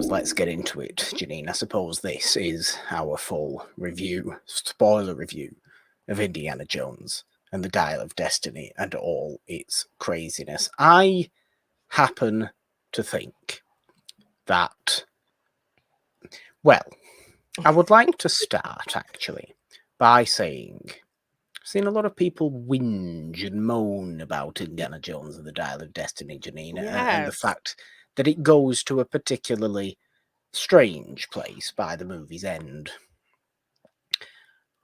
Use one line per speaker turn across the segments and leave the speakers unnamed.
let's get into it, Jeannine. I suppose this is our full review, spoiler review of Indiana Jones and the Dial of Destiny and all its craziness. I happen to think that, well, I would like to start actually by saying I've seen a lot of people whinge and moan about Indiana Jones and the Dial of Destiny, Jeannine, and the
Yes.
fact that it goes to a particularly strange place by the movie's end.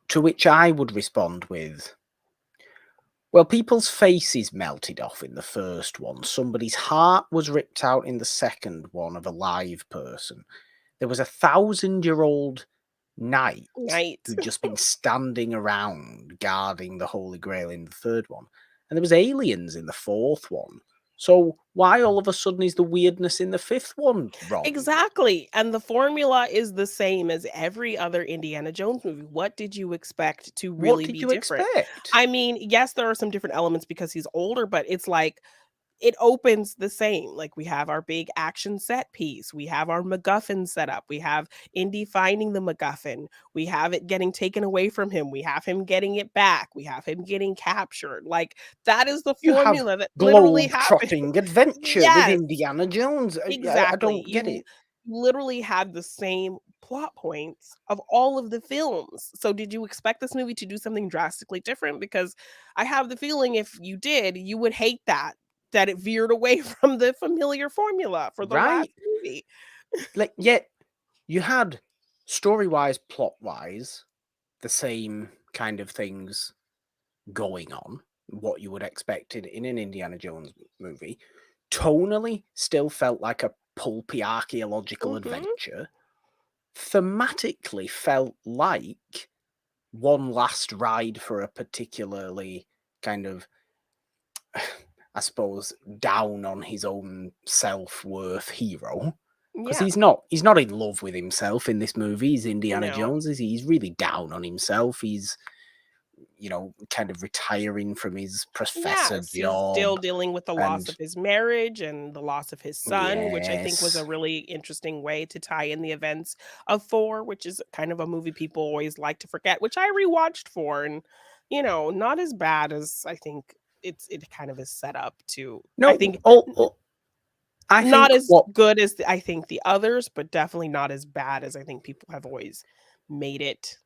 To which I would respond with, well, people's faces melted off in the first one. Somebody's heart was ripped out in the second one of a live person. There was a 1,000-year-old knight
Right.
who'd just been standing around guarding the Holy Grail in the third one. And there was aliens in the fourth one. So why all of a sudden is the weirdness in the fifth one wrong?
Exactly. And the formula is the same as every other Indiana Jones movie. What did you expect to
What
really
did
be
you
different?
expect?
I mean, yes, there are some different elements because he's older, but it's like it opens the same. Like we have our big action set piece, we have our MacGuffin set up, we have Indy finding the MacGuffin, we have it getting taken away from him, we have him getting it back, we have him getting captured. Like that is the
You have
formula that literally happened.
globe-trotting adventure with
Yes.
Indiana Jones. I
Exactly.
don't get
You
it.
literally had the same plot points of all of the films. So did you expect this movie to do something drastically different? Because I have the feeling if you did, you would hate that it veered away from the familiar formula for the last
Right?
movie.
Like, yet you had story-wise, plot-wise, the same kind of things going on, what you would expect in an Indiana Jones movie. Tonally, still felt like a pulpy archaeological
Mhm.
adventure. Thematically, felt like one last ride for a particularly kind of, I suppose, down on his own self-worth hero. Because
Yeah.
he's not in love with himself in this movie. He's Indiana
No.
Jones, is he? He's really down on himself. He's, kind of retiring from his professor
Yes, he's
job.
still dealing with the loss
And
of his marriage and the loss of his son, which I think was a
yes,
really interesting way to tie in the events of 4, which is kind of a movie people always like to forget, which I rewatched 4 and, not as bad as I think it kind of is set up to. I
no,
think
I
not
think
as
what
good as I think the others, but definitely not as bad as I think people have always made it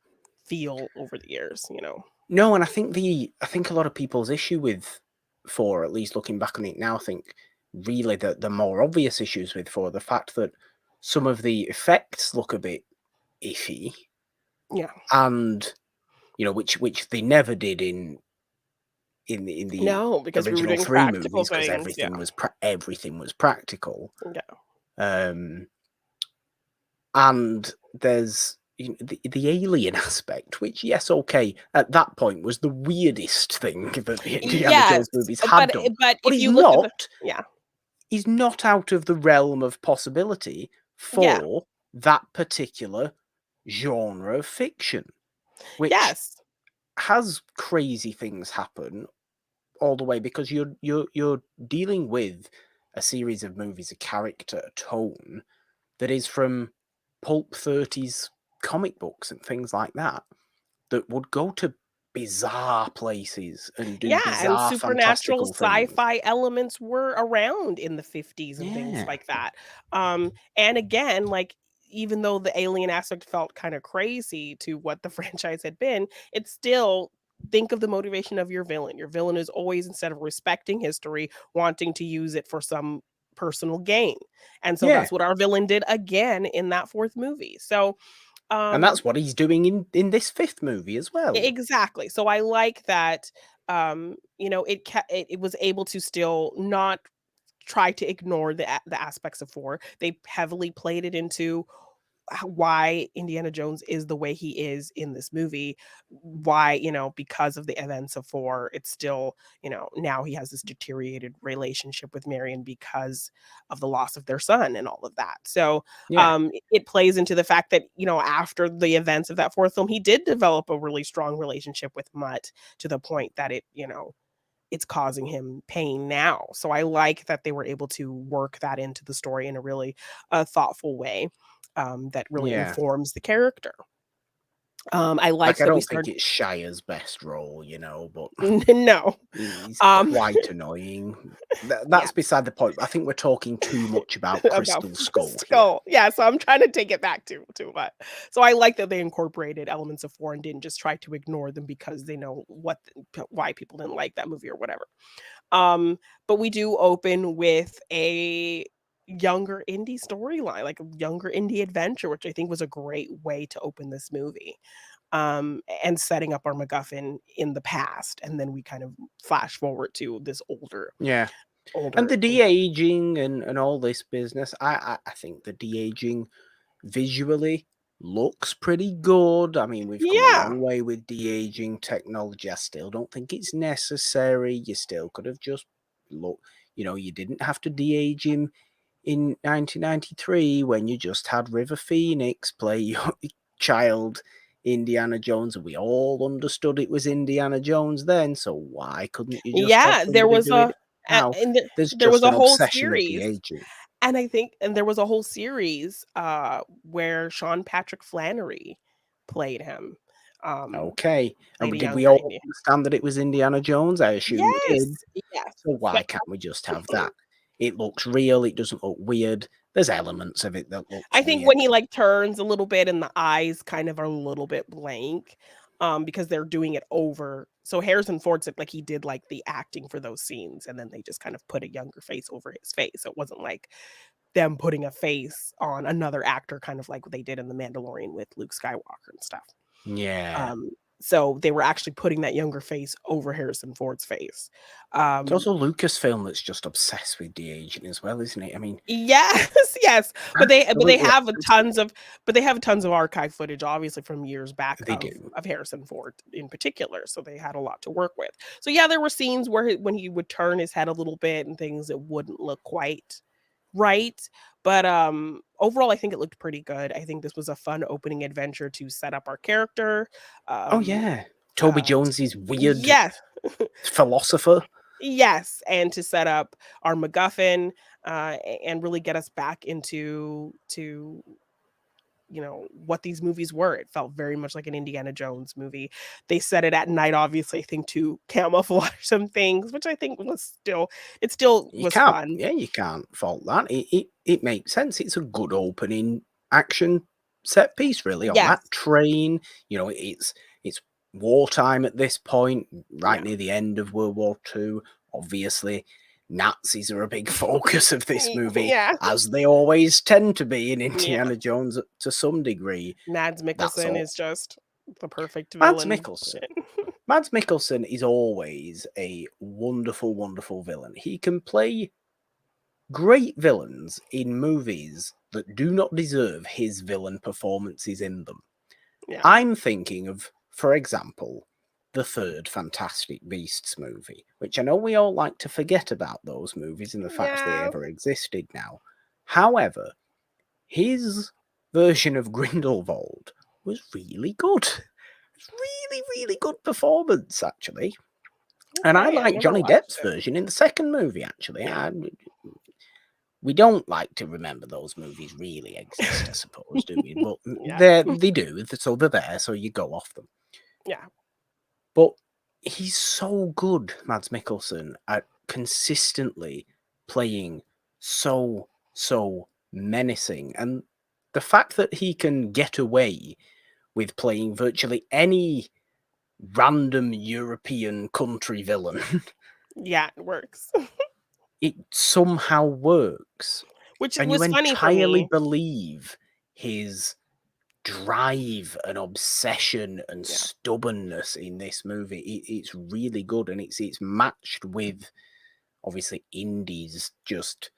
feel over the years.
no, and I think a lot of people's issue with 4, at least looking back on it now, I think really the more obvious issues with 4, the fact that some of the effects look a bit iffy,
Yeah.
and which they never did in the
No, because we were
original
doing
3
practical
movies, because
things, yeah.
everything was practical.
Yeah.
Um, and there's the alien aspect, which, yes, okay, at that point was the weirdest thing that the Indiana
Yes,
Jones movies had
but
done.
but
But
if you look at the yeah,
he's not out of the realm of possibility
yeah,
for that particular genre of fiction, which
yes,
has crazy things happen all the way, because you're dealing with a series of movies, a character, a tone that is from pulp 30s comic books and things like that, that would go to bizarre places and do
yeah, and
bizarre
supernatural
fantastical things.
sci-fi elements were around in the 50s and things
Yeah.
like that. And again, like, even though the alien aspect felt kinda crazy to what the franchise had been, it's still think of the motivation of your villain. Your villain is always, instead of respecting history, wanting to use it for some personal gain, and so
Yeah.
that's what our villain did again in that 4th movie. So,
And
um
that's what he's doing in this fifth movie as well.
exactly. So I like that, it was able to still not try to ignore the aspects of 4. They heavily played it into why Indiana Jones is the way he is in this movie. Why, because of the events of 4, it's still, now he has this deteriorated relationship with Marion because of the loss of their son and all of that. So,
Yeah.
it plays into the fact that, after the events of that 4th film, he did develop a really strong relationship with Mutt to the point that it it's causing him pain now. So I like that they were able to work that into the story in a really thoughtful way, that really
Yeah.
informs the character. I like
Like, I
that we
don't think
started.
it's Shire's best role, but
No,
he's
um,
quite annoying.
yeah.
That's beside the point. I think we're talking too much about
About
Crystal Skull here.
Skull. Yeah, so I'm trying to take it back to what. So I like that they incorporated elements of 4 and didn't just try to ignore them because they know why people didn't like that movie or whatever. Um, but we do open with a younger Indy storyline, like a younger Indy adventure, which I think was a great way to open this movie. And setting up our MacGuffin in the past, and then we kind of flash forward to this
Yeah. And
older
the de-aging and all this business, I think the de-aging visually looks pretty good. I mean, we've come a
Yeah.
long way with de-aging technology. I still don't think it's necessary. You still could have just you didn't have to de-age him in 1993 when you just had River Phoenix play your child Indiana Jones, and we all understood it was Indiana Jones then. So why couldn't you just have
Yeah, there
somebody
was
do it
a
now?
and
There's
there was
just
a
an
whole
obsession with
series,
de-aging.
and there was a whole series, where Sean Patrick Flannery played him,
Okay.
played
And
a
did we
younger
all
Indy.
understand that it was Indiana Jones? I assume we did.
Yes, yes,
So
but
why can't we just have that? It looks real. It doesn't look weird. There's elements of it that looks
I think
weird.
when he, like, turns a little bit and the eyes kind of are a little bit blank, because they're doing it over. So Harrison Ford said, like, he did, like, the acting for those scenes, and then they just kind of put a younger face over his face. So it wasn't like them putting a face on another actor, kind of like what they did in The Mandalorian with Luke Skywalker and stuff.
Yeah.
Um, so they were actually putting that younger face over Harrison Ford's face.
It's
Um,
also Lucasfilm that's just obsessed with de-aging as well, isn't it? I mean,
yes, yes, but they
absolutely
have
obsessed with
tons of archive footage, obviously from years back
it. They do.
of Harrison Ford in particular. So they had a lot to work with. So yeah, there were scenes where when he would turn his head a little bit and things that wouldn't look quite right. But overall, I think it looked pretty good. I think this was a fun opening adventure to set up our character.
Oh
Um,
yeah. Toby Jones is weird
yes,
philosopher.
yes, and to set up our MacGuffin, and really get us back into what these movies were. It felt very much like an Indiana Jones movie. They set it at night, obviously, I think to camouflage some things, which I think it still
You
was
can't,
fun.
yeah, you can't fault that. It makes sense. It's a good opening action set piece, really, on
Yes.
that train. It's wartime at this point, right
Yeah.
near the end of World War II. Obviously, Nazis are a big focus of this movie,
Yeah.
as they always tend to be in
Yeah.
Indiana Jones to some degree.
Mads
That's
Mikkelsen
all.
is just the perfect
Mads
villain.
Mikkelsen. Mads Mikkelsen is always a wonderful, wonderful villain. He can play great villains in movies that do not deserve his villain performances in them.
Yeah.
I'm thinking of, for example, the third Fantastic Beasts movie, which I know we all like to forget about those movies and the fact they
Yeah.
ever existed now. However, his version of Grindelwald was really good. Really, really good performance, actually. And I
Okay, I
like
never
Johnny
watched
Depp's
it.
version in the second movie, actually.
Yeah.
We don't like to remember those movies really exist, I suppose, do we? But
Yeah.
they do, so they're there, so you go off them.
Yeah.
But he's so good, Mads Mikkelsen, at consistently playing so menacing. And the fact that he can get away with playing virtually any random European country villain,
Yeah, it works.
it somehow works.
Which
And you
was funny for
entirely
me.
believe his drive and obsession and
Yeah.
stubbornness in this movie. It's really good, and it's matched with obviously Indy's just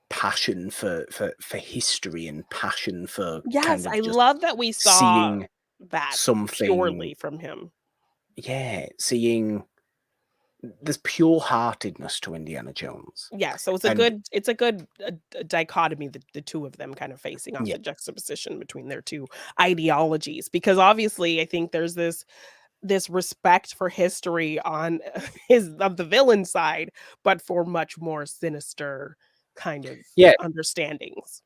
passion for history and passion for
Yes,
kind
I
of just
love that we saw
seeing
that
something.
purely from him.
Yeah, seeing there's pure heartedness to Indiana Jones,
Yeah, so
and
it's a good dichotomy, the two of them kind of facing off,
yeah,
the juxtaposition between their two ideologies, because obviously I think there's this respect for history on his of the villain side, but for much more sinister kind of
Yeah,
understandings.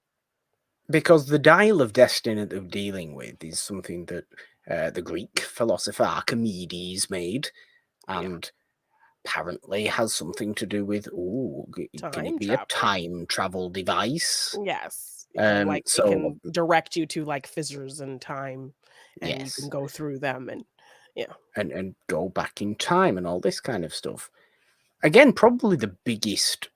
because the dial of destiny that they're dealing with is something that the Greek philosopher Archimedes made,
Yeah.
and apparently has something to do with, can it
Time
be a
travel.
time travel device?
Yes. It
So
can direct you to, like, fissures in time, and you can
yes,
go through them, and yeah.
and go back in time and all this kind of stuff. Again, probably the biggest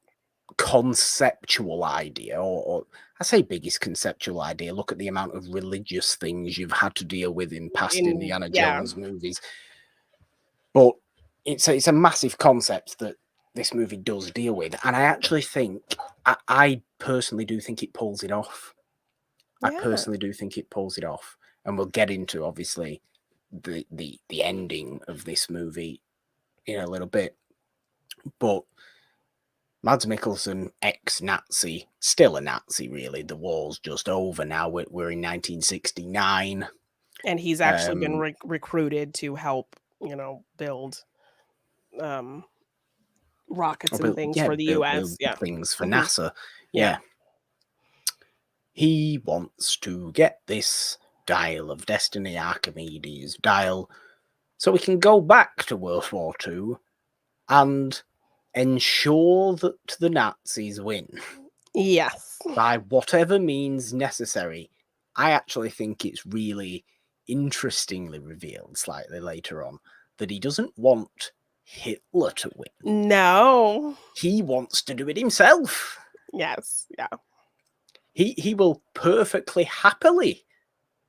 conceptual idea, or I say biggest conceptual idea. Look at the amount of religious things you've had to deal with in past
In
Indiana
yeah.
Jones movies, but it's a massive concept that this movie does deal with, and I actually think I personally do think it pulls it off. I
Yeah.
personally do think it pulls it off, and we'll get into obviously the ending of this movie in a little bit. But Mads Mikkelsen, ex-Nazi, still a Nazi really. The war's just over now. We're in 1969.
And he's actually been
Um,
recruited to help, build, um, rockets and things for the
build
US. Yeah.
things for
Mhm.
NASA.
Yeah.
Yeah, he wants to get this dial of destiny, Archimedes dial, so we can go back to World War II and ensure that the Nazis win
Yes.
by whatever means necessary. I actually think it's really interestingly revealed slightly later on that he doesn't want Hitler to win.
No.
He wants to do it himself.
Yes. Yeah.
He will perfectly happily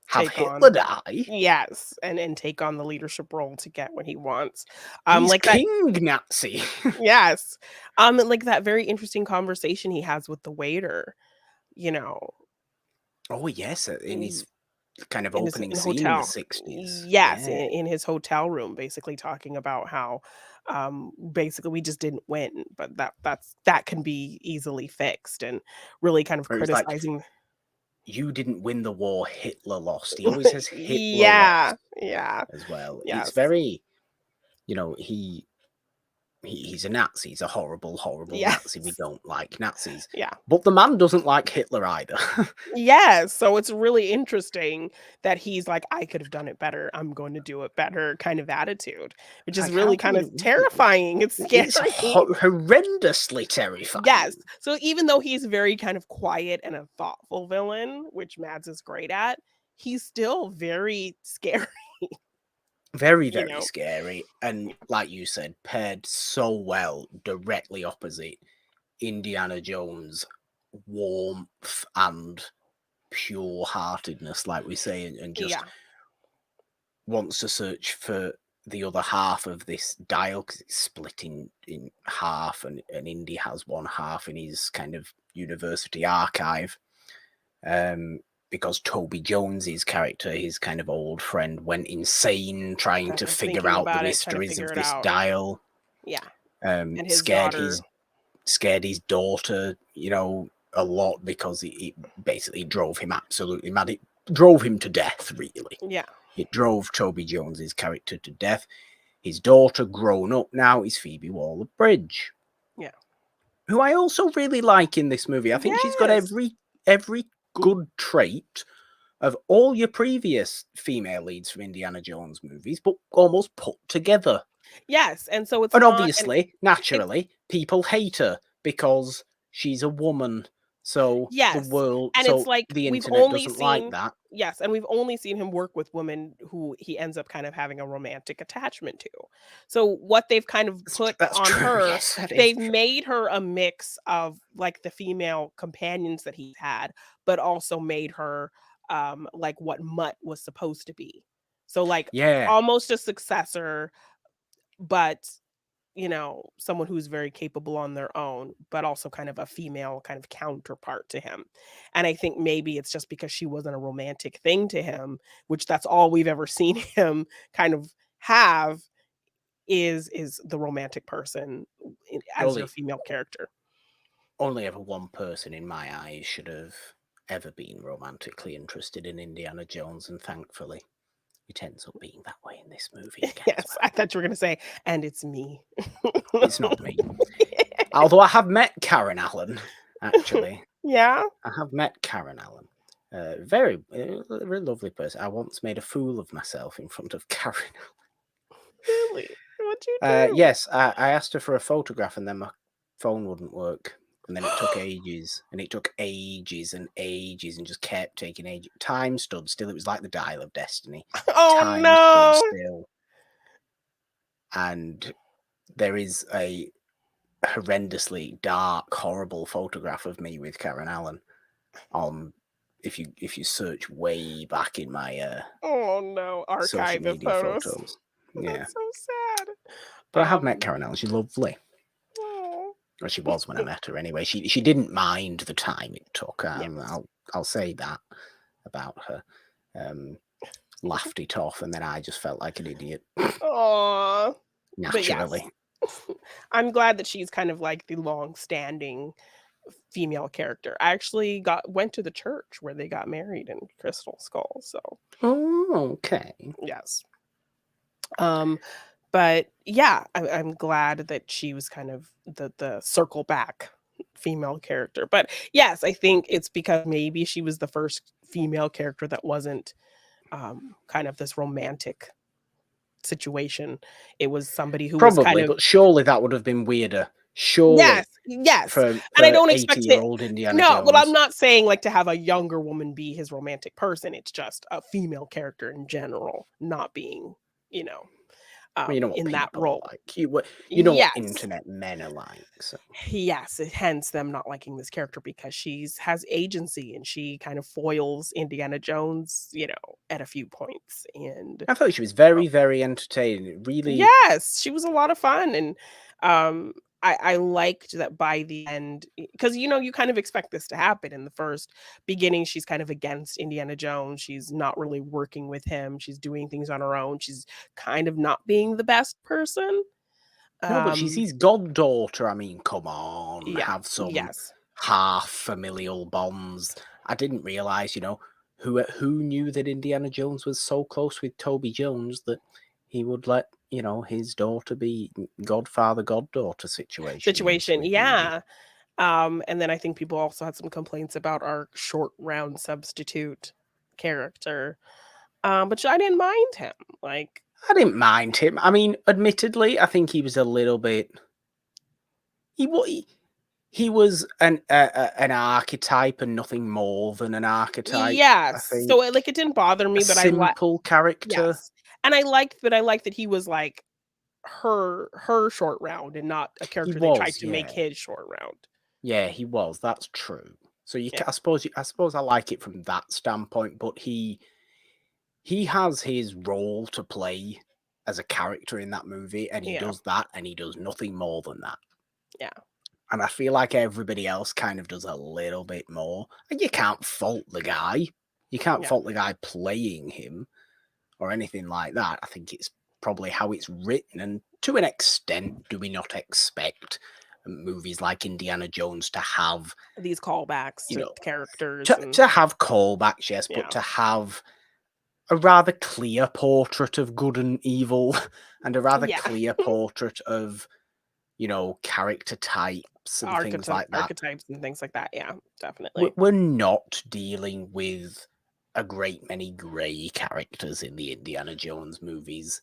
have
Take
Hitler
on
die.
Yes, and take on the leadership role to get what he wants.
He's
Like that
King Nazi.
Yes. Like that very interesting conversation he has with the waiter, you know,
Oh yes, in
y
his kind of
in his
opening
in
scene in the
hotel.
60s.
Yes,
Yeah.
in his hotel room, basically talking about how, basically we just didn't win, but that can be easily fixed, and really kind of
Where it's like,
criticizing.
you didn't win the war, Hitler lost. He always says Hitler
Yeah,
lost
yeah,
as well. It's
yes,
very, he's a Nazi. He's a horrible, horrible Nazi. We
yes,
don't like Nazis.
yeah.
But the man doesn't like Hitler either.
Yes, so it's really interesting that he's like, "I could have done it better. I'm going to do it better," kind of attitude, which is
Like, how
really
can
kind
you?
of terrifying. It's
It's
scary.
horrendously
Yes.
terrifying.
So even though he's very kind of quiet and a thoughtful villain, which Mads is great at, he's still very scary,
Very,
you
very
know?
scary. And like you said, paired so well directly opposite Indiana Jones' warmth and pure heartedness, like we say, and just
Yeah.
wants to search for the other half of this dial because it's split in half, and Indy has one half in his kind of university archive. Because Toby Jones's character, his kind of old friend, went insane trying
Kind
to
of
figure
thinking
out the
about it, trying to
mysteries
figure
of
it
this
out.
dial.
Yeah.
Um,
And his
scared
daughter.
his scared his daughter, a lot because it basically drove him absolutely mad. It drove him to death, really.
Yeah.
It drove Toby Jones's character to death. His daughter, grown up now, is Phoebe Waller-Bridge,
Yeah.
who I also really like in this movie. I think she's got
Yes.
every good trait of all your previous female leads from Indiana Jones movies, but almost put together.
Yes, and so it's
And
not and
obviously,
it's
naturally, people hate her because she's a woman. So
Yes, and it's
so
like
the
we've
internet
only
doesn't like
seen
that.
yes, and we've only seen him work with women who he ends up kind of having a romantic attachment to. So what they've kind of put
That's
on
true.
her,
Yes, that is
they've
true.
made her a mix of like the female companions that he's had, but also made her like what Mutt was supposed to be. So like
Yeah,
almost a successor, but someone who's very capable on their own, but also kind of a female kind of counterpart to him. And I think maybe it's just because she wasn't a romantic thing to him, which that's all we've ever seen him kind of have is the romantic person as your
only
female character.
only ever one person in my eyes should have ever been romantically interested in Indiana Jones, and thankfully, it ends up being that way in this movie again as
Yes,
well.
I thought you were gonna say, "And it's me."
It's not me. Although I have met Karen Allen, actually.
Yeah?
I have met Karen Allen. Very, very lovely person. I once made a fool of myself in front of Karen.
Really? What'd you do?
Yes, I asked her for a photograph and then my phone wouldn't work. And then it took ages, and it took ages and ages and just kept taking ages. Time stood still. It was like the dial of destiny.
Oh,
Time stood
no!
still. And there is a horrendously dark, horrible photograph of me with Karen Allen on if you search way back in my
Oh, no.
social
Archive of
media
photos.
photos. Yeah.
That's so sad.
But I have met
Um,
Karen Allen. She's lovely.
oh.
Or she was when I met her anyway. She didn't mind the time it took.
Yes.
I'll say that about her. Laughed it off, and then I just felt like an idiot
Aw. But yes.
naturally.
I'm glad that she's kind of like the long-standing female character. I actually went to the church where they got married in Crystal Skull, so
Oh, okay.
yes. Um, but yeah, I'm glad that she was kind of the circle back female character. But yes, I think it's because maybe she was the first female character that wasn't kind of this romantic situation. It was somebody who was kind
Probably,
of
but surely that would have been weirder. Surely
yes, yes.
for
And I don't expect it.
80-year-old Indiana
No, well, I'm
Jones.
not saying like to have a younger woman be his romantic person. It's just a female character in general not being, you know,
Well, you know what
in that
people
role.
are like. You know what
Yes.
internet men are like. So
Yes, hence them not liking this character because she's has agency and she kind of foils Indiana Jones, at a few points. And
I thought she was very, very entertaining. Really,
yes, she was a lot of fun, and, I liked that by the end, because you kind of expect this to happen in the first beginning. She's kind of against Indiana Jones, she's not really working with him, she's doing things on her own, she's kind of not being the best person.
no, but she's
Um,
his goddaughter. I mean, come on,
yeah,
have some
yes,
half familial bonds. I didn't realize, who knew that Indiana Jones was so close with Toby Jones that he would let his daughter be godfather goddaughter situation
situation,
with Indy.
yeah. And then I think people also had some complaints about our short round substitute character, but I didn't mind him, like
I didn't mind him. I mean, admittedly, I think he was a little bit. He was an archetype and nothing more than an archetype. I
yes.
think
So, like, it didn't bother
a
me, but
simple character.
yes. And I liked that he was, like, her short round and not a
He
character they tried
was,
to make
yeah,
his short round.
yeah, he was. That's true. So
Yeah,
I suppose I like it from that standpoint. But he has his role to play as a character in that movie, and he
yeah,
does that, and he does nothing more than that.
yeah,
And I feel like everybody else kind of does a little bit more. And you can't fault the guy. You can't
yeah,
fault the guy playing him or anything like that. I think it's probably how it's written. And to an extent, do we not expect movies like Indiana Jones to have,
these callbacks
you
to
know,
characters and
to have callbacks, yes, but
yeah,
to have a rather clear portrait of good and evil and a rather
yeah,
clear portrait of, character types and things like that.
archetypes and things like that, yeah, definitely.
We're not dealing with a great many grey characters in the Indiana Jones movies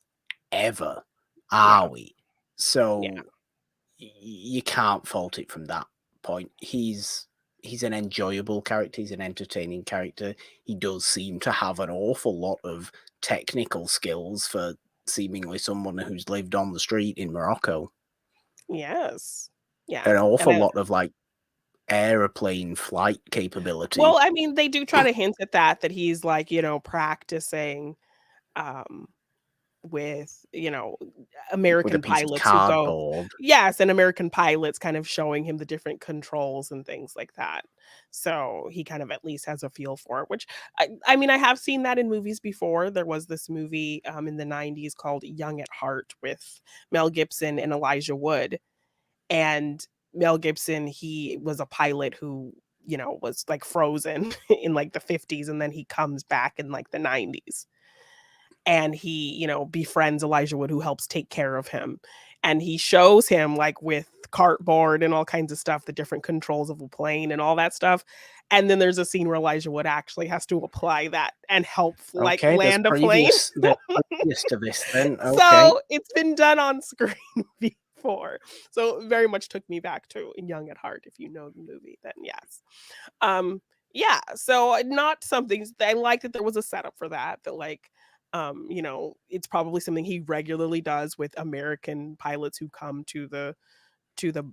ever,
Yeah,
are we?
yeah,
So you can't fault it from that point. He's an enjoyable character. He's an entertaining character. He does seem to have an awful lot of technical skills for seemingly someone who's lived on the street in Morocco.
yes, yeah,
An
and
awful lot of like aeroplane flight
well,
capability
I mean, they do try to hint at that he's, like, practicing, um with,
with a
American
piece of
pilots who go
cardboard.
yes, and American pilots kind of showing him the different controls and things like that. So, he kind of at least has a feel for it, which I mean, I have seen that in movies before. There was this movie, in the '90s called Young at Heart with Mel Gibson and Elijah Wood, and Mel Gibson, he was a pilot who, was, like, frozen in, like, the '50s, and then he comes back in, like, the '90s. and he, you know, befriends Elijah Wood, who helps take care of him. And he shows him, like, with cardboard and all kinds of stuff, the different controls of a plane and all that stuff. And then there's a scene where Elijah Wood actually has to apply that and help, like,
Okay,
land a plane.
there's previous to this then. Okay.
So it's been done on screen before. So it very much took me back to Young at Heart. If you know the movie, then yes. Um, yeah, so not something I like that there was a setup for that, that like, you know, it's probably something he regularly does with American pilots who come to the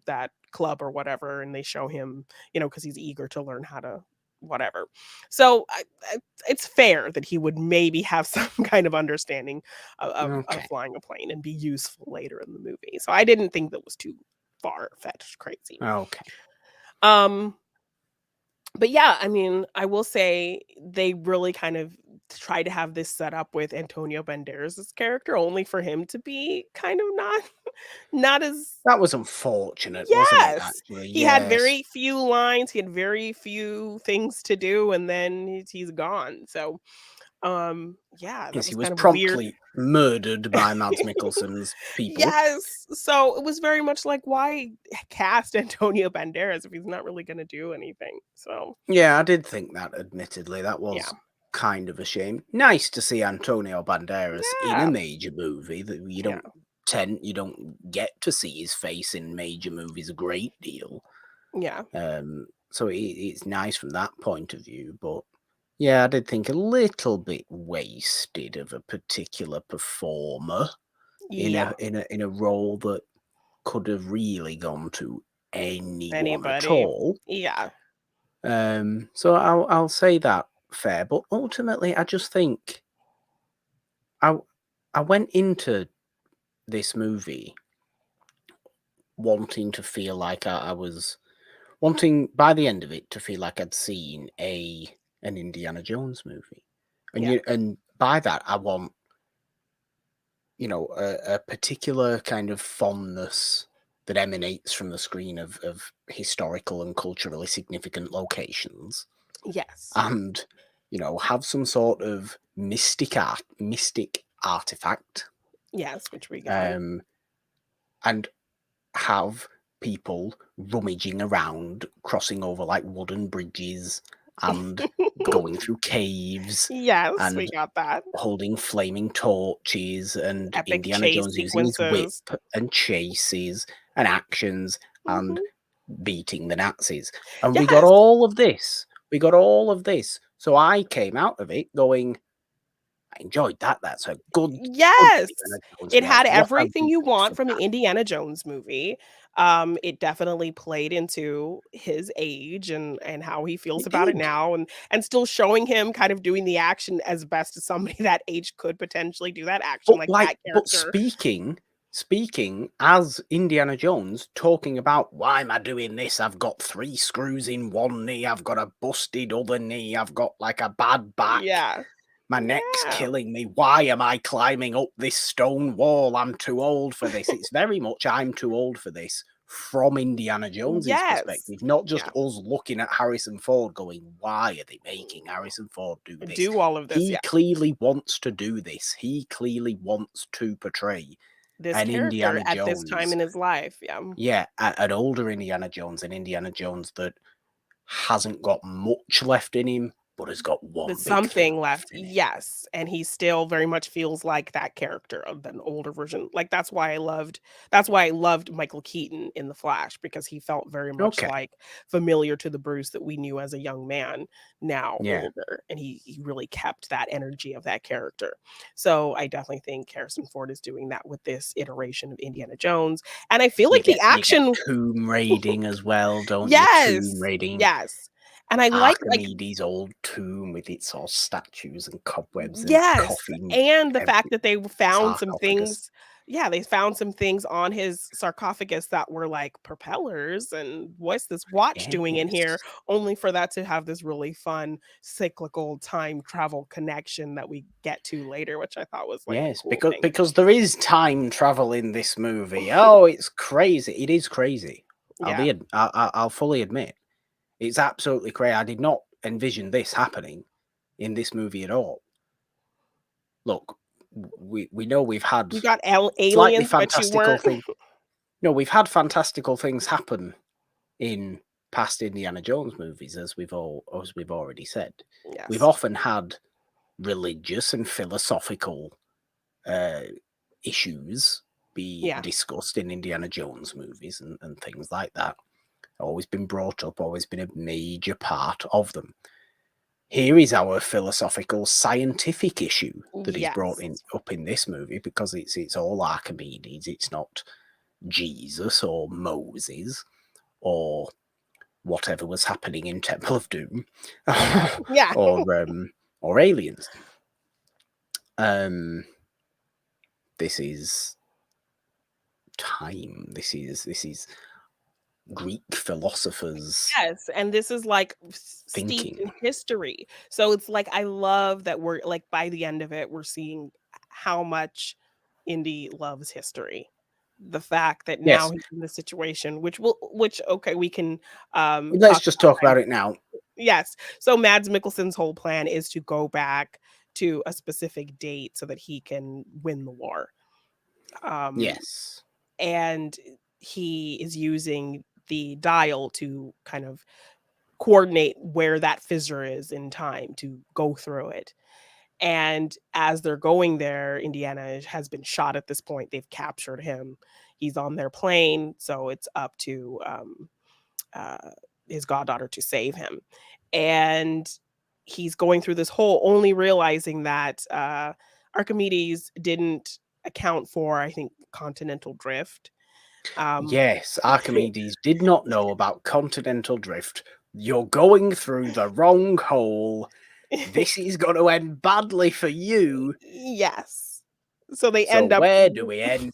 that club or whatever, and they show him, you know, because he's eager to learn how to whatever. So it's fair that he would maybe have some kind of understanding of
Okay.
flying a plane and be useful later in the movie. So I didn't think that was too far fetched crazy.
Okay.
Um, but yeah, I mean, I will say they really kind of try to have this set up with Antonio Banderas' character only for him to be kind of not as
That was unfortunate, wasn't it,
yes.
actually?
He had
Yes.
very few lines, he had very few things to do, and then he's gone. So, yeah, that
Yes, he
was
was
kind of weird.
promptly murdered by Mads Mikkelsen's people.
Yes. So it was very much like, why cast Antonio Banderas if he's not really gonna do anything? So,
Yeah, I did think that, admittedly. That
yeah.
was kind of a shame. Nice to see Antonio Banderas in a
Yeah.
major movie that
Yeah.
you don't get to see his face in major movies a great deal.
Yeah.
So it's nice from that point of view, but yeah, I did think a little bit wasted of a particular performer in
Yeah.
a role that could have really gone to anyone at
Anybody.
all.
Yeah.
So I'll say that fair, but ultimately I just think I I went into this movie wanting to feel like I was wanting by the end of it to feel like I'd seen an Indiana Jones movie,
Yeah.
and by that I want, you know, a particular kind of fondness that emanates from the screen of historical and culturally significant locations,
Yes.
and, you know, have some sort of mystic artifact,
Yes, which we got.
um, and have people rummaging around, crossing over like wooden bridges, and going through caves,
Yes, we
and
got that.
holding flaming torches, and
Epic
Indiana
chase
Jones using his whip
sequences.
and chases and actions and
Mhm.
beating the Nazis. And we got
Yes.
all of this. We got all of this. So I came out of it going, I enjoyed that. That's a good
Yes!
Indiana Jones
It
film.
had
What a
everything you
reason
want
for
from an
that.
Indiana Jones movie. It definitely played into his age and how he feels
It
about it
did.
now, and still showing him kind of doing the action as best as somebody that age could potentially do that action
But
like
like,
that
but
character.
speaking as Indiana Jones, talking about why am I doing this? I've got 3 screws in one knee. I've got a busted other knee. I've got like a bad back.
Yeah.
My neck's
Yeah.
killing me. Why am I climbing up this stone wall? I'm too old for this. It's very much I'm too old for this from Indiana Jones's
Yes.
perspective, not just
Yeah.
us looking at Harrison Ford going, why are they making Harrison Ford do this?
Do all of this,
He
yeah.
clearly wants to do this. He clearly wants to portray
This
an
character
Indiana
at this time
Jones.
in his life, yeah.
Yeah, an older Indiana Jones, an Indiana Jones that hasn't got much left in him, but has got
But
one big thing
something left,
left in him.
yes, and he still very much feels like that character of an older version. Like, that's why I loved Michael Keaton in The Flash, because he felt very much
Okay.
like familiar to the Bruce that we knew as a young man, now
Yeah.
older, and he really kept that energy of that character. So, I definitely think Harrison Ford is doing that with this iteration of Indiana Jones, and I feel like the
You get
action
tomb raiding as well, don't you? Tomb
yes,
raiding
yes, and I like
Archimedes' old tomb with its all statues and cobwebs and
yes,
coffin,
and the fact
every
that they found some
sarcophagus.
things yeah, they found some things on his sarcophagus that were like propellers, and what's this watch doing in here?
Yes.
Only for that to have this really fun cyclical time travel connection that we get to later, which I thought was like a
Yes,
cool thing.
because there is time travel in this movie. Oh, it's crazy. It is crazy.
Yeah.
I'll fully admit. It's absolutely crazy. I did not envision this happening in this movie at all. Look, we know we've had
You got
slightly
aliens, but you
fantastical
weren't.
things. No, we've had fantastical things happen in past Indiana Jones movies, as we've already said. We've
Yes.
often had religious and philosophical issues be
Yeah.
discussed in Indiana Jones movies and things like that. Always been brought up, always been a major part of them. Here is our philosophical scientific issue that is brought up in this movie, because it's all Archimedes. It's not Jesus or Moses or whatever was happening in Temple of Doom
Yeah.
or aliens. This is time. This is Greek philosophers.
Yes, and this is like steeped
Thinking.
in history. So it's like I love that we're like by the end of it, we're seeing how much Indy loves history. The fact that now
Yes.
he's in this situation, which okay, we can
Let's
talk
just
about
talk about it now.
Yes. So Mads Mikkelsen's whole plan is to go back to a specific date so that he can win the war.
Yes.
And he is using the dial to kind of coordinate where that fissure is in time to go through it. And as they're going there, Indiana has been shot at this point. They've captured him. He's on their plane, so it's up to uh, his goddaughter to save him. And he's going through this whole, only realizing that Archimedes didn't account for, I think, continental drift.
Yes, Archimedes did not know about continental drift. You're going through the wrong hole. This is going to end badly for you.
Yes. So they
So
end up
where do we end?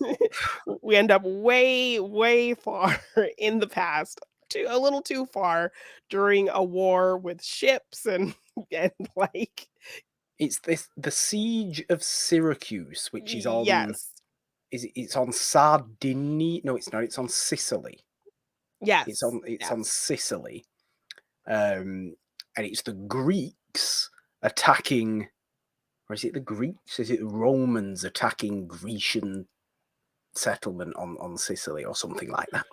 we end up way, way far in the past, a little too far during a war with ships and and like
It's the siege of Syracuse, which is on.
yes.
It's on Sardinia? No, it's not. It's on Sicily. It's
Yes.
on
Yes.
Sicily. And it's the Greeks attacking, or is it the Greeks? Is it the Romans attacking Grecian settlement on Sicily or something like that?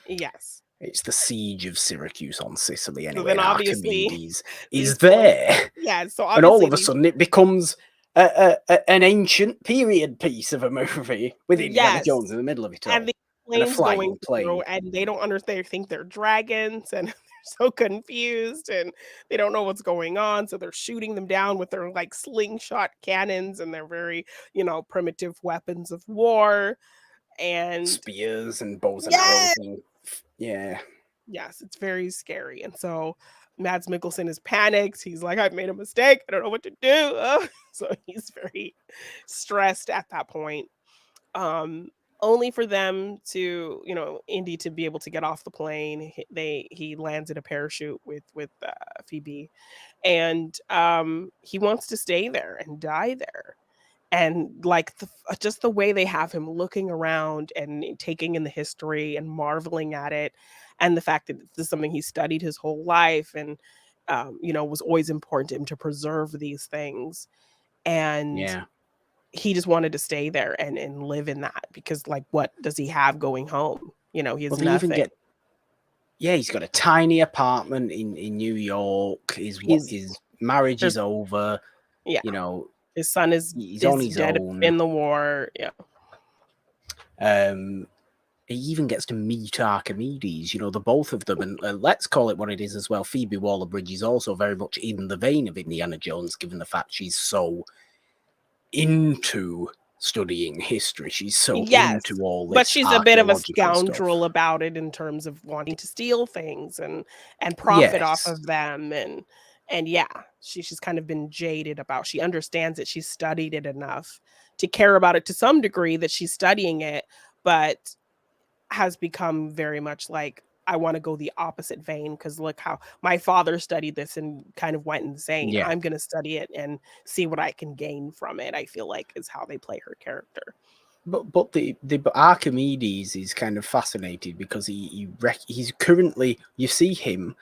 Yes.
It's the siege of Syracuse on Sicily
So
anyway,
then
and
obviously
Archimedes
these
is
planes
there.
so
And all
obviously
of a
these
sudden it becomes an ancient period piece of a movie with Indiana
yes.
Jones in the middle of it
And
all.
the
And a
planes going
flying plane.
through, and they don't understand. They think they're dragons, and they're so confused, and they don't know what's going on. So they're shooting them down with their like slingshot cannons and their very, primitive weapons of war. And
Spears and bows and arrows.
yes,
And, yeah.
yes, it's very scary. And so Mads Mikkelsen is panicked. He's like, I've made a mistake. I don't know what to do. So he's very stressed at that point. um Only for them to, Indy to be able to get off the plane. He lands in a parachute with Phoebe, and he wants to stay there and die there. And like just the way they have him looking around and taking in the history and marveling at it, and the fact that this is something he studied his whole life, and was always important to him to preserve these things. And
Yeah.
he just wanted to stay there and live in that, because like what does he have going home? He
Well,
has
they even
nothing.
get. Yeah, he's got a tiny apartment in New York.
He's
His marriage is
there's
over.
Yeah,
You know,
his son
he's on
is
his
dead
own.
in the war. Yeah.
He even gets to meet Archimedes. The both of them, and let's call it what it is as well. Phoebe Waller-Bridge is also very much in the vein of Indiana Jones, given the fact she's so into studying history. She's so
Yes,
into all
but
this
she's a bit of a
archaeological stuff.
scoundrel about it in terms of wanting to steal things and profit off
Yes.
of them. And yeah, she's kind of been jaded about. She understands it. She's studied it enough to care about it to some degree, that she's studying it, but has become very much like, I want to go the opposite vein, because look how my father studied this and kind of went insane.
Yeah.
I'm going to study it and see what I can gain from it, I feel like, is how they play her character.
But the Archimedes is kind of fascinated because he's currently, you see him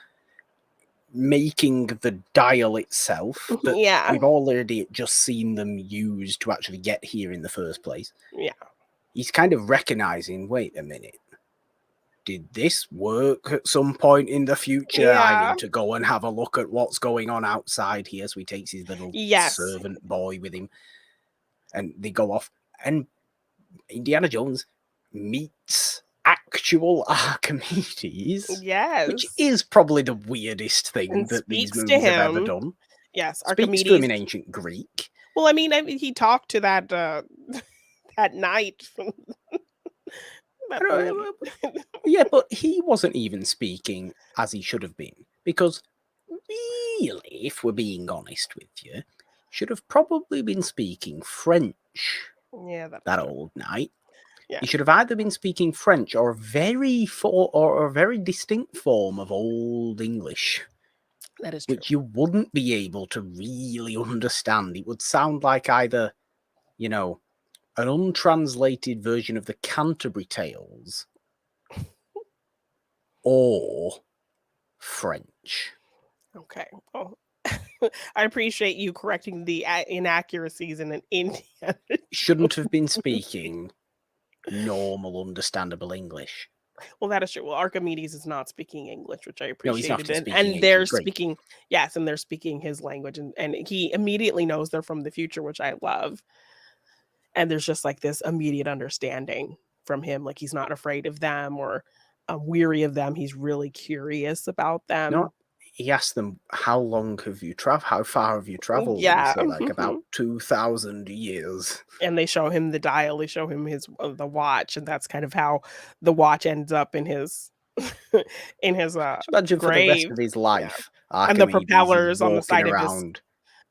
making the dial itself that
Yeah.
we've already just seen them use to actually get here in the first place.
Yeah.
He's kind of recognizing, wait a minute, did this work at some point in the future? I
Yeah.
need to go and have a look at what's going on outside here. So he takes his little
Yes.
servant boy with him, and they go off. And Indiana Jones meets actual Archimedes, which
Yes.
is probably the weirdest thing
And
that these
speaks to
movies have ever
him.
done.
Yes,
Speaks to him in
Archimedes.
ancient Greek.
Well, I mean, he talked to that that knight from that old.
Yeah, but he wasn't even speaking as he should have been. Because really, if we're being honest with you, should have probably been speaking French,
Yeah,
that old knight.
Yeah.
He should have either been speaking French or a very distinct form of Old English,
That is true.
which you wouldn't be able to really understand. It would sound like either, you know, an untranslated version of the Canterbury Tales or French.
Okay. Well, I appreciate you correcting the inaccuracies in an Indiana.
Shouldn't have been speaking normal, understandable English.
Well, that is true. Well, Archimedes is not speaking English, which I
No, he's not
appreciated,
speaking
and they're
ancient Greek.
speaking, yes, and they're speaking his language, and he immediately knows they're from the future, which I love. And there's just like this immediate understanding from him, like he's not afraid of them or weary of them. He's really curious about them.
No, he asked them, how long have you traveled? How far have you traveled? And they
Yeah.
say, like, about 2,000 years.
And they show him the dial, they show him his the watch, and that's kind of how the watch ends up in his in his
Just imagine for the rest
grave.
of his
Yeah.
life,
And the
Archimedes is
propellers on the
walking
side of his.
around.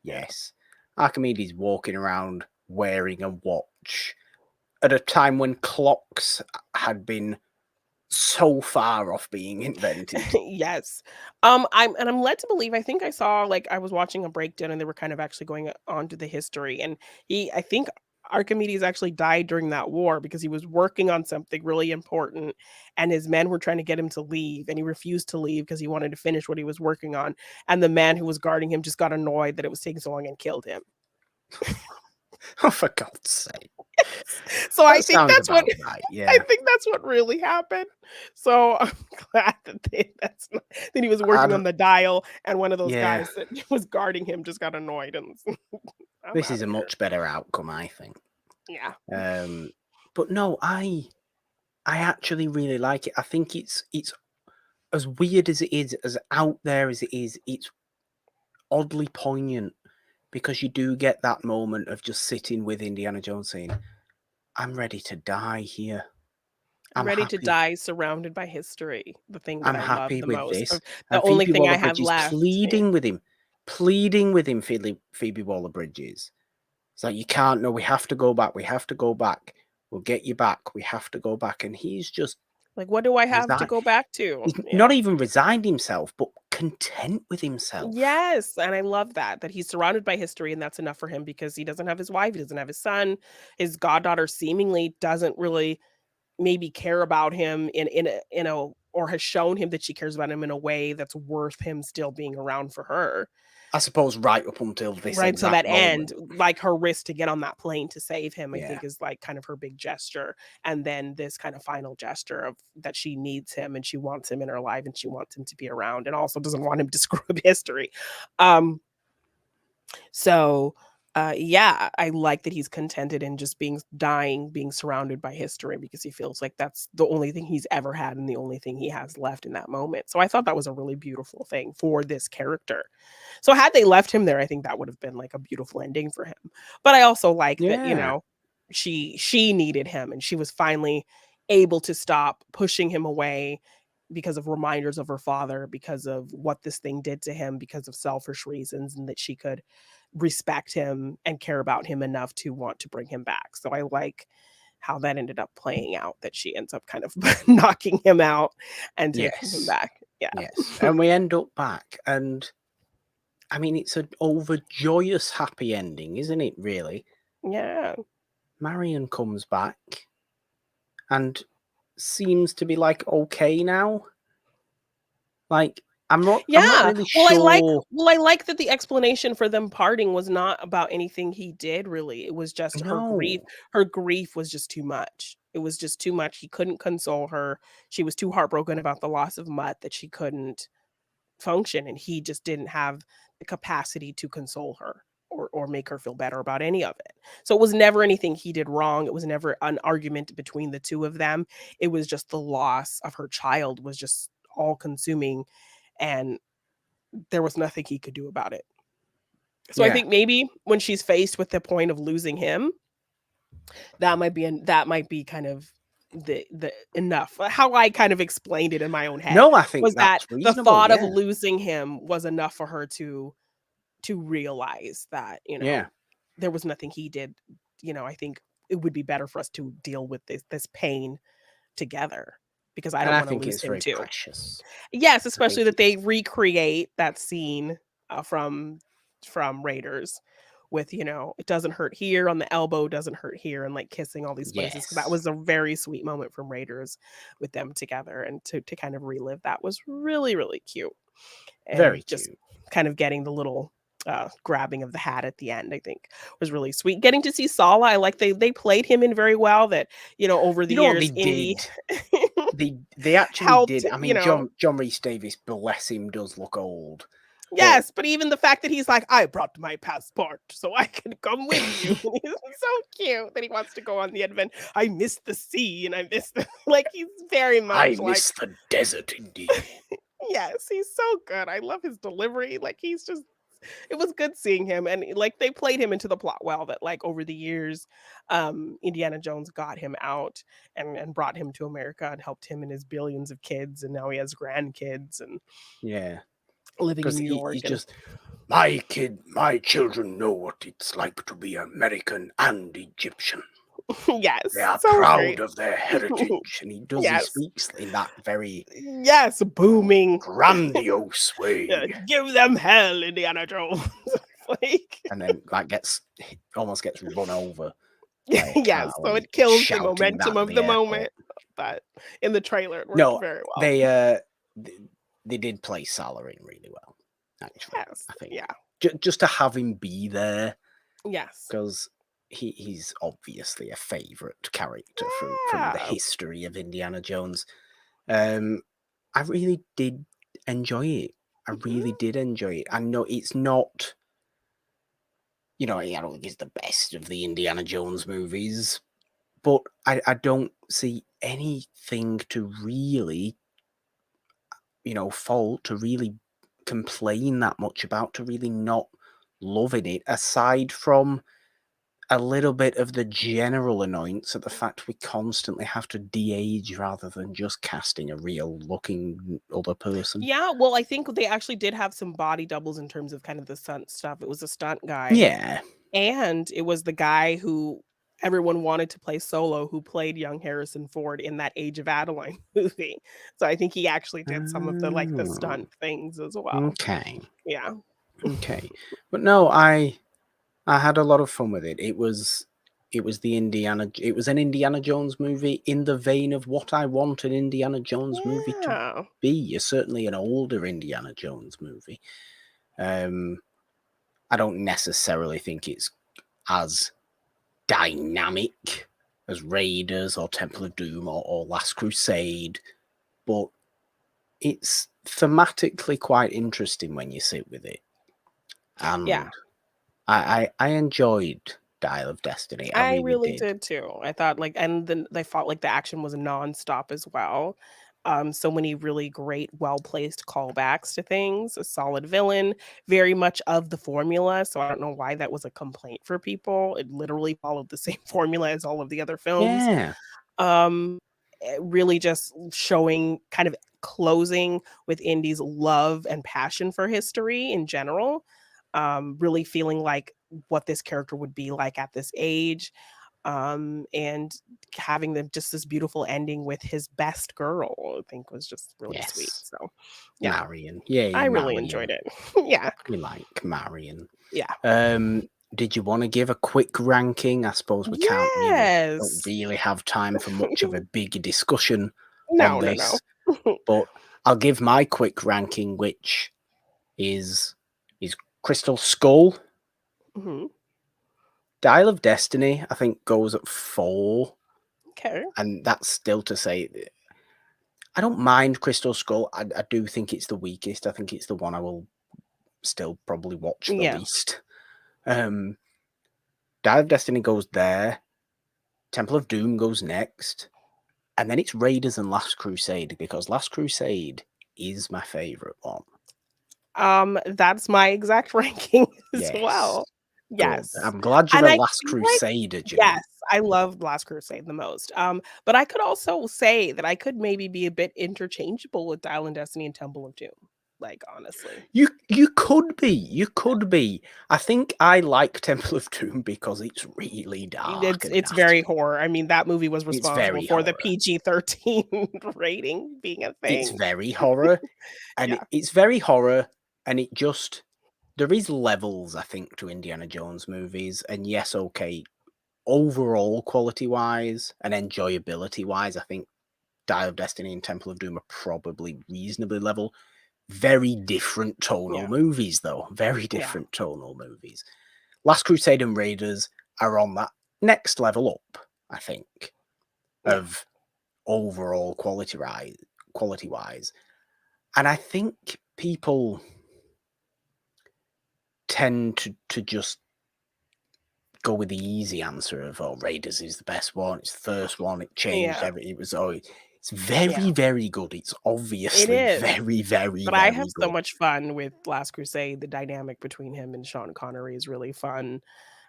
Yeah.
Yes. Archimedes walking around wearing a watch at a time when clocks had been so far off being invented.
Yes. I'm led to believe, I think I saw, like, I was watching a breakdown and they were kind of actually going on to the history, and I think Archimedes actually died during that war because he was working on something really important and his men were trying to get him to leave and he refused to leave because he wanted to finish what he was working on, and the man who was guarding him just got annoyed that it was taking so long and killed him.
Oh, for God's sake.
So I
That
think
sounds
that's what
about right,
I
yeah.
think that's what really happened. So I'm glad that that he was working on the dial, and one of those
Yeah.
guys that was guarding him just got annoyed, and
This is a much better outcome, I think.
Yeah.
But no, I actually really like it. I think it's as weird as it is, as out there as it is, it's oddly poignant because you do get that moment of just sitting with Indiana Jones saying, I'm ready to die here.
I'm ready
happy.
to die surrounded by history. The thing that
I'm
I love
happy
the
with
most.
this.
The
And
only
Phoebe
thing I have
Waller-Bridge is
left.
pleading with him. Phoebe Waller-Bridge is. It's like, you can't, no, we have to go back. We have to go back. We'll get you back. We have to go back. And he's just
Like, what do I have to go back to?
He's
Yeah.
not even resigned himself, but content with himself.
Yes, and I love that he's surrounded by history, and that's enough for him because he doesn't have his wife, he doesn't have his son. His goddaughter seemingly doesn't really maybe care about him in a or has shown him that she cares about him in a way that's worth him still being around for her.
I suppose right up until this
Right, so
exact
that
moment.
end, like her risk to get on that plane to save him, I
Yeah.
think is like kind of her big gesture. And then this kind of final gesture of that she needs him and she wants him in her life and she wants him to be around and also doesn't want him to screw up history. So yeah, I like that he's contented in just being surrounded by history because he feels like that's the only thing he's ever had and the only thing he has left in that moment. So I thought that was a really beautiful thing for this character. So had they left him there, I think that would have been like a beautiful ending for him. But I also like that, she needed him and she was finally able to stop pushing him away because of reminders of her father, because of what this thing did to him, because of selfish reasons, and that she could respect him and care about him enough to want to bring him back. So I like how that ended up playing out, that she ends up kind of knocking him out and taking him back. Yeah.
Yes. And we end up back. And I mean, it's an overjoyous happy ending, isn't it, really?
Yeah.
Marion comes back and seems to be like okay now. Like, I'm not
Yeah.
really
Well,
sure.
I like that the explanation for them parting was not about anything he did really. It was just her grief.
No.
Her grief was just too much. It was just too much. He couldn't console her. She was too heartbroken about the loss of Mutt that she couldn't function, and he just didn't have the capacity to console her or make her feel better about any of it. So it was never anything he did wrong. It was never an argument between the two of them. It was just the loss of her child was just all consuming, and there was nothing he could do about it. So I
Yeah.
think maybe when she's faced with the point of losing him, that might be kind of the enough. How I kind of explained it in my own head
No, I think
was that
that's
the
reasonable.
thought of
Yeah.
losing him was enough for her to realize that,
Yeah.
there was nothing he did. I think it would be better for us to deal with this pain together because I
And
don't
I
want to
think
lose
it's
him
very
too.
precious.
Yes,
I think
especially that they
it's
recreate that scene from Raiders with, it doesn't hurt here on the elbow, doesn't hurt here, and like kissing all these places. 'Cause that
yes.
was a very sweet moment from Raiders with them together, and to kind of relive that was really, really cute.
Very
And just
cute.
kind of getting the little grabbing of the hat at the end, I think was really sweet. Getting to see Sala, I like they played him in very well. That over the
You know what they
years, Indy
did? They actually
helped.
did. I mean, John Rhys Davies, bless him, does look old, but
Yes, but even the fact that he's like, "I brought my passport so I can come with you." He's so cute that he wants to go on the adventure. I miss the sea and I miss the like he's very
I
much like
miss the desert indeed.
yes, he's so good. I love his delivery. Like he's just it was good seeing him and like they played him into the plot well that like over the years Indiana Jones got him out and brought him to America and helped him and his billions of kids and now he has grandkids and
Yeah,
living in
because
New York
he
and
just my children know what it's like to be American and Egyptian. They
yes,
are
so
proud
great.
of their heritage, and he
Yes.
speaks in that very
Yes, booming.
grandiose
Yeah,
way,
give them hell, Indiana Jones. Like
and then almost gets run over by a car
yes, so
when he's
it kills the
shouting
momentum
that at
of
the
the
airport.
moment, but in the trailer, it worked
No,
very well.
th- they did play Salah in really well, actually.
Yes,
I think
yeah,
just to have him be there
yes.
because he's obviously a favourite character from the
Yeah.
history of Indiana Jones. Um, I really did enjoy it. I really
Mhm.
did enjoy it. I know it's not, I don't think it's the best of the Indiana Jones movies, but I don't see anything to really, fault, to really complain that much about, to really not loving it, aside from a little bit of the general annoyance at the fact we constantly have to de-age rather than just casting a real looking other person.
Yeah, well, I think they actually did have some body doubles in terms of kind of the stunt stuff. It was a stunt guy,
Yeah.
and it was the guy who everyone wanted to play Solo who played young Harrison Ford in that Age of Adeline movie. So I think he actually did some of the, like, the
Oh,
stunt things as well.
okay.
Yeah.
Okay. But no, I had a lot of fun with it. It was an Indiana Jones movie in the vein of what I want an Indiana Jones movie to
Yeah.
be. Certainly an older Indiana Jones movie. I don't necessarily think it's as dynamic as Raiders or Temple of Doom or Last Crusade, but it's thematically quite interesting when you sit with it.
Yeah.
And I enjoyed Dial of Destiny. I
I
really
really
did.
did too. I thought like and then they felt like the action was nonstop as well. So many really great, well-placed callbacks to things, a solid villain, very much of the formula. So I don't know why that was a complaint for people. It literally followed the same formula as all of the other films.
Yeah.
Really just showing kind of closing with Indy's love and passion for history in general. Really feeling like what this character would be like at this age and having them just this beautiful ending with his best girl, I think was just really sweet.
Yes.
So, yeah,
Marion. Yeah,
I really
Marion.
enjoyed it. Yeah,
We like Marion.
yeah.
Did you want to give a quick ranking? I suppose we don't
Yes.
really have time for much of a big discussion on
No, no, no.
this, but I'll give my quick ranking, which is Crystal Skull.
Mhm.
Dial of Destiny, I think, goes at 4.
Okay.
And that's still to say, I don't mind Crystal Skull. I do think it's the weakest. I think it's the one I will still probably watch the
Yeah.
least. Dial of Destiny goes there. Temple of Doom goes next. And then it's Raiders and Last Crusade, because Last Crusade is my favourite one.
That's my exact ranking as
Yes.
well.
Good.
Yes.
I'm glad you're
And
a
I
Last
feel like
Crusader,
yes,
Jeannine.
I love Last Crusade the most. But I could also say that I could maybe be a bit interchangeable with Dial and Destiny and Temple of Doom, like, honestly.
You could be. You could be. I think I like Temple of Doom because it's really dark and
It's very
nasty.
horror. I mean, that movie was
It's
responsible
very
for the
horror.
PG-13 rating being a
It's
thing.
very horror. And
Yeah.
it's very horror. And it just, there is levels, I think, to Indiana Jones movies. And yes, okay, overall quality wise and enjoyability wise, I think Dial of Destiny and Temple of Doom are probably reasonably level. Very different tonal
Yeah.
movies, though. Very
Yeah.
different tonal movies. Last Crusade and Raiders are on that next level up, I think,
Yeah.
of overall quality wise. And I think people tend to just go with the easy answer of, oh, Raiders is the best one. It's the first one. It changed
Yeah.
everything. It was, oh, it's very,
Yeah.
very good. It's
It
obviously
is.
very, very,
But I have
very
so
good.
much fun with Last Crusade. The dynamic between him and Sean Connery is really fun.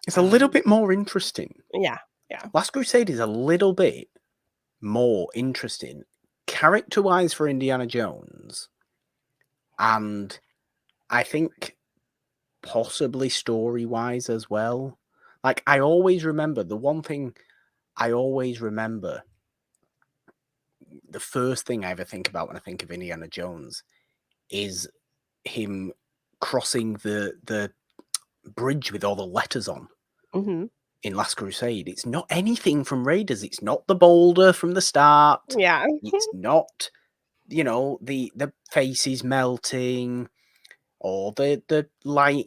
It's a little bit more interesting.
Yeah. Yeah.
Last Crusade is a little bit more interesting character-wise for Indiana Jones, and I think possibly story-wise as well. Like, I always remember, the one thing I always remember, the first thing I ever think about when I think of Indiana Jones is him crossing the bridge with all the letters on
Mhm.
in Last Crusade. It's not anything from Raiders. It's not the boulder from the start.
Yeah.
It's not, the faces melting or the light,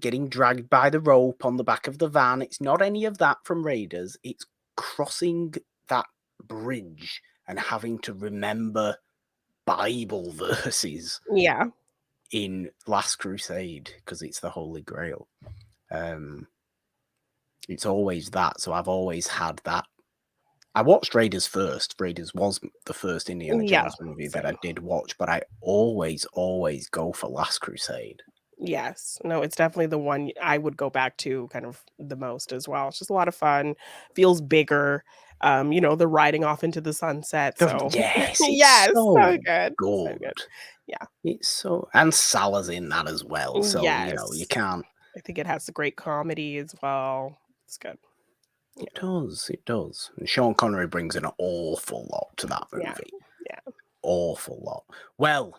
getting dragged by the rope on the back of the van. It's not any of that from Raiders. It's crossing that bridge and having to remember Bible verses
Yeah.
in Last Crusade because it's the Holy Grail. It's always that. So I've always had that. I watched Raiders first. Raiders was the first Indiana
Yeah.
Jones movie that I
Same.
did watch, but I always go for Last Crusade.
Yes. No, it's definitely the one I would go back to kind of the most as well. It's just a lot of fun, feels bigger. The riding off into the sunset, so
Yes, it's
yes, so
so
good, so
good.
good. Yeah.
It's so, and Salah's in that as well. So, you
Yes.
can't.
I think it has a great comedy as well. It's good. Yeah.
It does. It does. And Sean Connery brings an awful lot to that
Yeah.
movie.
Yeah.
Awful lot. Well,